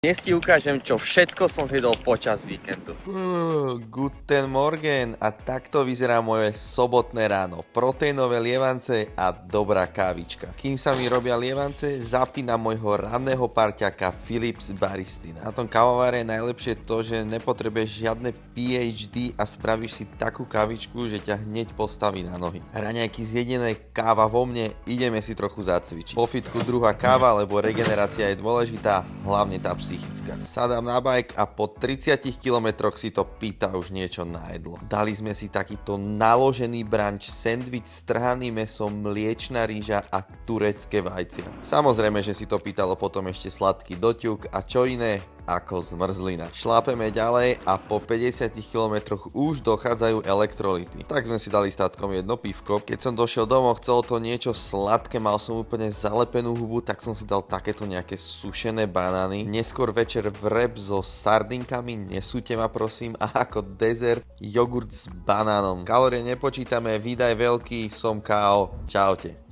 Dnes ti ukážem, čo všetko som zjedol počas víkendu. Guten Morgen a takto vyzerá moje sobotné ráno. Proteínové lievance a dobrá kávička. Kým sa mi robia lievance, zapínam môjho ranného parťaka Philips Baristy. Na tom kávovare je najlepšie to, že nepotrebuješ žiadne PhD a spravíš si takú kávičku, že ťa hneď postaví na nohy. Raňajky zjedené, káva vo mne, ideme si trochu zacvičiť. Po fitku druhá káva, lebo regenerácia je dôležitá, hlavne tá psychická. Sadám na bike a po 30 kilometroch si to pýta už niečo na jedlo. Dali sme si takýto naložený brunch, sendvič s trhaným mesom, mliečna rýža a turecké vajcia. Samozrejme, že si to pýtalo potom ešte sladký doťuk a čo iné ako zmrzlina. Šlápeme ďalej a po 50 kilometroch už dochádzajú elektrolyty. Tak sme si dali s tátkom jedno pivko. Keď som došiel domov, chcelo to niečo sladké, mal som úplne zalepenú hubu, tak som si dal takéto nejaké sušené banány. Neskôr večer vreb so sardinkami, nesúďte ma prosím, a ako dezert jogurt s banánom. Kalórie nepočítame, výdaj veľký, som KO. Čaute.